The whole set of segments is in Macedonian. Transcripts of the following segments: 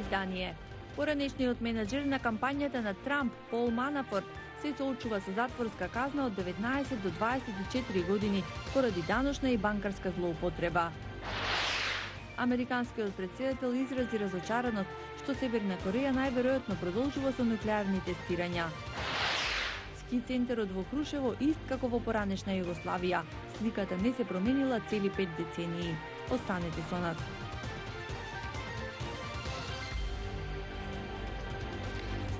издание. Поранешниот менаџер на кампањата на Трамп, Пол Манафорт, се соочува со затворска казна од 19 до 24 години поради даночна и банкарска злоупотреба. Американскиот претседател изрази разочараност што Северна Кореја најверојатно продолжува со нуклеарни тестирања. Ски центарот во Крушево ист како во поранешна Југославија. Сликата не се променила цели 5 децении. Останете со нас.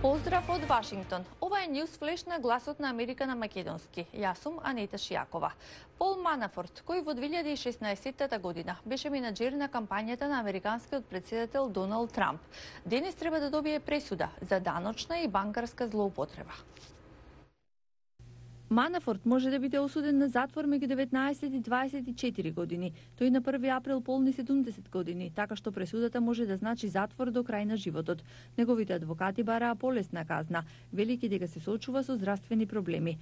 Поздрав од Вашингтон. Ова е News Flash на Гласот на Америка на македонски. Јас сум Анета Шијакова. Пол Манафорт, кој во 2016 година беше менаџер на кампањата на американскиот претседател Доналд Трамп, денес треба да добие пресуда за даночна и банкарска злоупотреба. Манафорт може да биде осуден на затвор меѓу 19 и 24 години. Тој на 1 април полни 70 години, така што пресудата може да значи затвор до крај на животот. Неговите адвокати бараа полесна казна, велики дека се соочува со здравствени проблеми.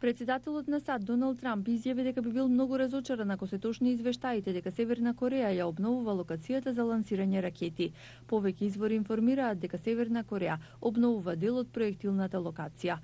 Председателот на САД Доналд Трамп изјави дека би бил многу разочаран ако се точни извештаите дека Северна Кореја ја обновува локацијата за лансирање ракети. Повеќе извори информираат дека Северна Кореја обновува дел од проектилната локација.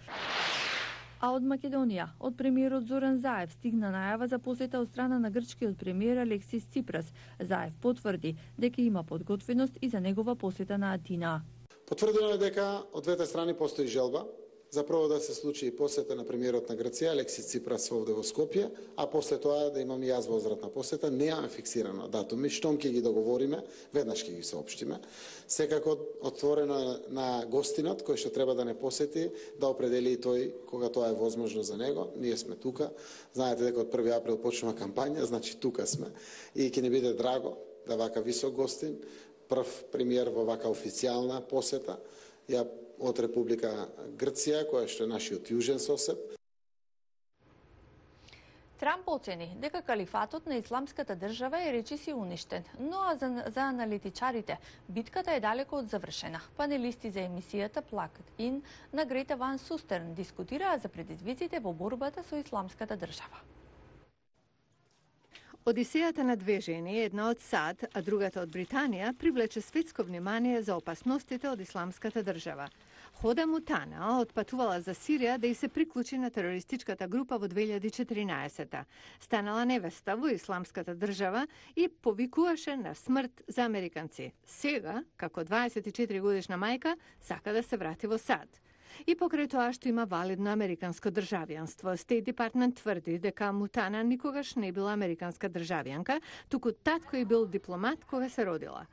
А од Македонија, од премиерот Зоран Заев стигна најава за посета од страна на грчкиот премиер Алексис Ципрас. Заев потврди дека има подготвеност и за негова посета на Атина. Потврдено е дека од двете страни постои желба за прво да се случи посета на премиерот на Грција Алексис Ципрас овде во Скопје, а после тоа да имам и јас возвратна посета. Немаме фиксирано датуми, штом ќе ги договориме, веднаш ќе ги соопштиме. Секако отворено на гостинот кој што треба да не посети, да определи и тој кога тоа е возможно за него. Ние сме тука. Знаете дека од 1 април почнува кампања, значи тука сме и ќе ни биде драго да вака висок гостин, прв премиер во вака официјална посета ја од Република Грција, која што е нашиот јужен сосед. Трамп оцени дека калифатот на исламската држава е речиси уништен, но за аналитичарите битката е далеко од завршена. Панелисти за емисијата Plugged In на Грета Ван Сустерн дискутираа за предизвиците во борбата со исламската држава. Одисејата на две жени, една од САД, а другата од Британија, привлече светско внимание за опасностите од исламската држава. Хода Мутана отпатувала за Сирија да и се приклучи на терористичката група во 2014. Станала невеста во исламската држава и повикуваше на смрт за американци. Сега, како 24 годишна мајка, сака да се врати во САД. И покрај тоа што има валидно американско државјанство, Стейт Департмент тврди дека Мутана никогаш не била американска државјанка, туку татко и бил дипломат кога се родила.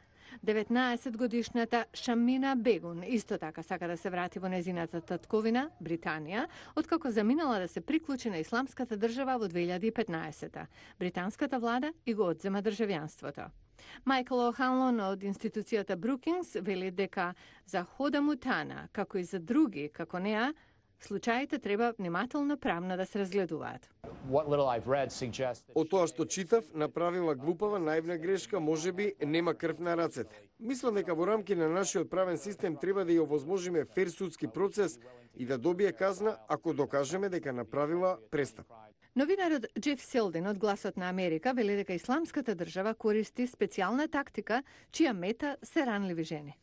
19-годишната Шамина Бегун исто така сака да се врати во незината татковина, Британија, откако заминала да се приклучи на исламската држава во 2015. Британската влада и го одзема државјанството. Майкл О'Ханлон од институцијата Brookings вели дека за Хода Мутана, како и за други како неа, случаите треба внимателно правно да се разгледуваат. Од тоа што читав, направила глупава наивна грешка, можеби нема крв на рацете. Мислам дека во рамки на нашиот правен систем треба да ја овозможиме фер судски процес и да добие казна ако докажеме дека направила престап. Новинарот Джеф Селдин од Гласот на Америка вели дека исламската држава користи специјална тактика чија мета се ранливи жени.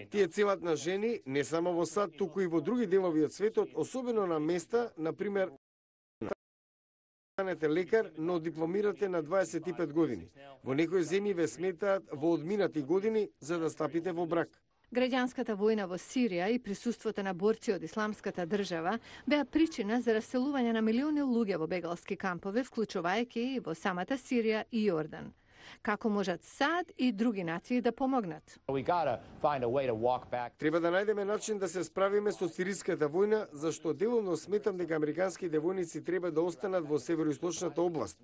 Тие целат на жени не само во САД, туку и во други делови од светот, особено на места, например, станете лекар, но дипломирате на 25 години. Во некои земји ве сметаат во одминати години за да стапите во брак. Граѓанската војна во Сирија и присуството на борци од исламската држава беа причина за раселување на милиони луѓе во бегалски кампови, вклучувајќи и во самата Сирија и Јордан. Како можат САД и други нации да помогнат? Треба да најдеме начин да се справиме со сириската војна, зашто деловно сметам дека американските војници треба да останат во североисточната област.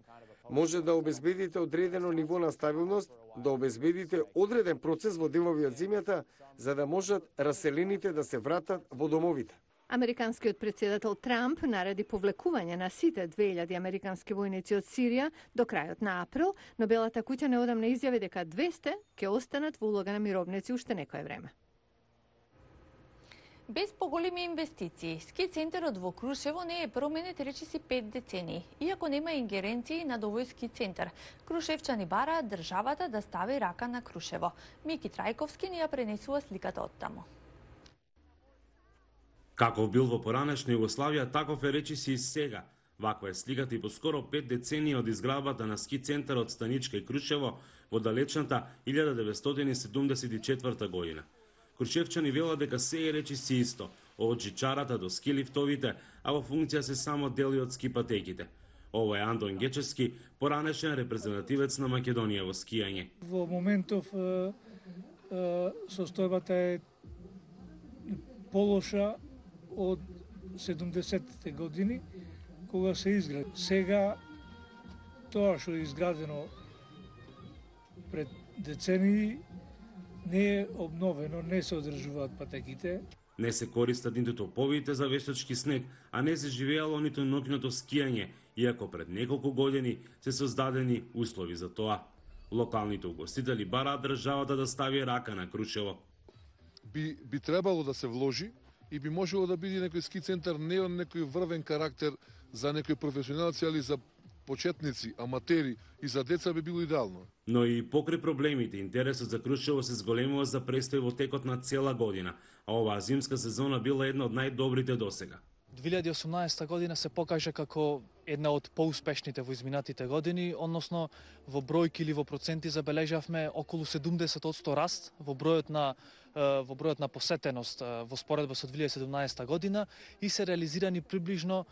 Може да обезбедите одредено ниво на стабилност, да обезбедите одреден процес во делови од земјата, за да можат раселените да се вратат во домовите. Американскиот претседател Трамп нареди повлекување на сите 2000 американски војници од Сирија до крајот на април, но Белата куќа неодамна изјави дека 200 ќе останат во улога на мировници уште некое време. Без поголеми инвестиции, ски центарот во Крушево не е променет речиси 5 децении. Иако нема ингеренции над овој ски центар, крушевчани бараат државата да стави рака на Крушево. Мики Трајковски ни ја пренесува сликата од таму. Каков бил во поранешна Југославија, таков е речиси и сега. Ваква е сликата и по скоро 5 децении од изградбата на ски центарот Станичка и Крушево во далечната 1974 година. Крушевчани велат дека се е речиси исто, од жичарата до ски лифтовите, а во функција се само дели од ски патеките. Ова е Андон Гечевски, поранешен репрезентативец на Македонија во скијање. Во моментов состојбата е полоша од 70-те години, кога се изгради. Сега тоа што е изградено пред децении не е обновено, не се одржуваат патеките. Не се користат ниту топовите за вештачки снег, а не се живеело ниту ноќното скијање, иако пред неколку години се создадени услови за тоа. Локалните угостители бараат државата да стави рака на Крушево. Би требало да се вложи и би можело да биде некој ски центар не од некој врвен карактер за некој професионалци, али за почетници, аматери и за деца би било идеално. Но и покрај проблемите, интересот за Крушево се зголемува за престој во текот на цела година, а оваа зимска сезона била една од најдобрите досега. 2018 година се покажа како една од поуспешните во изминатите години, односно во бројки или во проценти забележавме околу 70% раст во бројот на посетеност во споредба со 2017 година и се реализирани приближно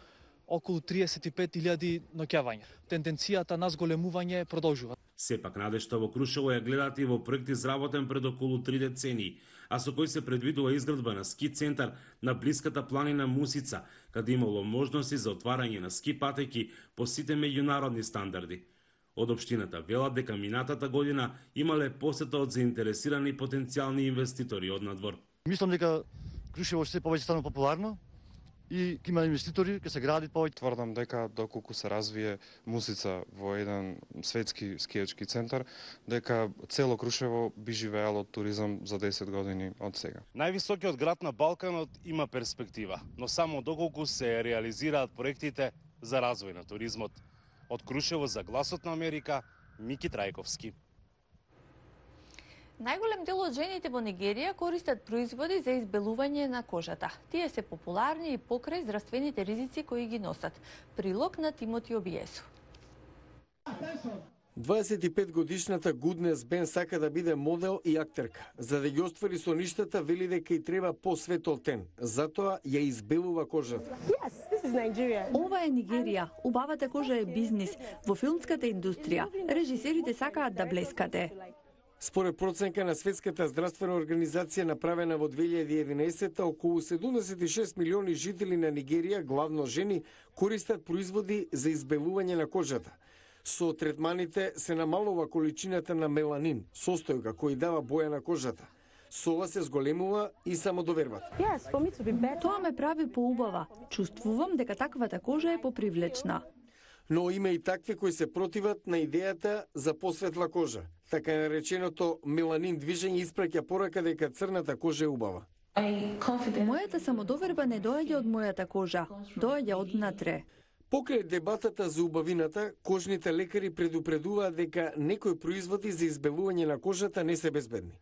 околу 35.000 ноќавања. Тенденцијата на зголемување продолжува. Сепак надежта во Крушево ја гледаат и во проект изработен пред околу 3 децении, а со кој се предвидува изградба на ски центар на блиската планина Мусица, каде имало можности за отварање на ски патеки по сите меѓународни стандарди. Од општината велат дека минатата година имале посета од заинтересирани потенцијални инвеститори од надвор. Мислам дека Крушево ќе се повеќе стане популарно и ќе има инвеститори, ќе се гради повеќе. Тврдам дека доколку се развие Мусица во еден светски скијачки центар, дека цело Крушево би живеело од туризам за 10 години од сега. Највисокиот град на Балканот има перспектива, но само доколку се реализираат проектите за развој на туризмот. Од Крушево за Гласот на Америка, Мики Трајковски. Најголем дел од жените во Нигерија користат производи за избелување на кожата. Тие се популарни и покрај здравствените ризици кои ги носат. Прилог на Тимоти Обиесу. 25-годишната Гуднес Бен сака да биде модел и актерка. За да ги оствари соништата, вели дека и треба посветол тен. Затоа ја избелува кожата. Ова е Нигерија. Убавата кожа е бизнис. Во филмската индустрија, режисерите сакаат да блескате. Според проценка на Светската здравствена организација направена во 2011, околу 76 милиони жители на Нигерија, главно жени, користат производи за избелување на кожата. Со третманите се намалува количината на меланин, состојка кој дава боја на кожата. Со ова се зголемува и самодовербата. Тоа ме прави поубава. Чувствувам дека таквата кожа е попривлечна. Но има и такви кои се противат на идејата за посветла кожа. Така нареченото меланин движење испраќа порака дека црната кожа е убава. Мојата самодоверба не доаѓа од мојата кожа, доаѓа од внатре. Покрај дебатата за убавината, кожните лекари предупредуваат дека некои производи за избелување на кожата не се безбедни.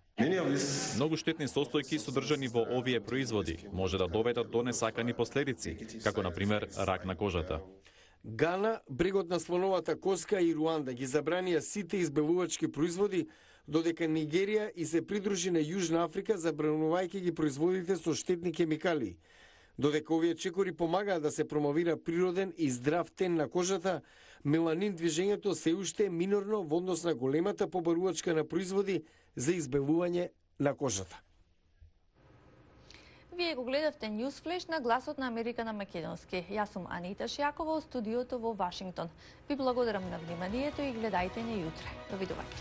Многу штетни состојки содржани во овие производи може да доведат до несакани последици, како на пример рак на кожата. Гана, брегот на слоновата коска и Руанда ги забранија сите избелувачки производи, додека Нигерија и се придружи на Јужна Африка забранувајќи ги производите со штетни хемикалии. Додека овие чекори помагаат да се промовира природен и здрав тен на кожата, меланин движењето се уште е минорно во однос на големата побарувачка на производи за избелување на кожата. Вие го гледавте Newsflash на Гласот на Америка на македонски. Јас сум Анита Шијакова од студиото во Вашингтон. Ви благодарам на вниманието и гледајте не јутре. Довидување.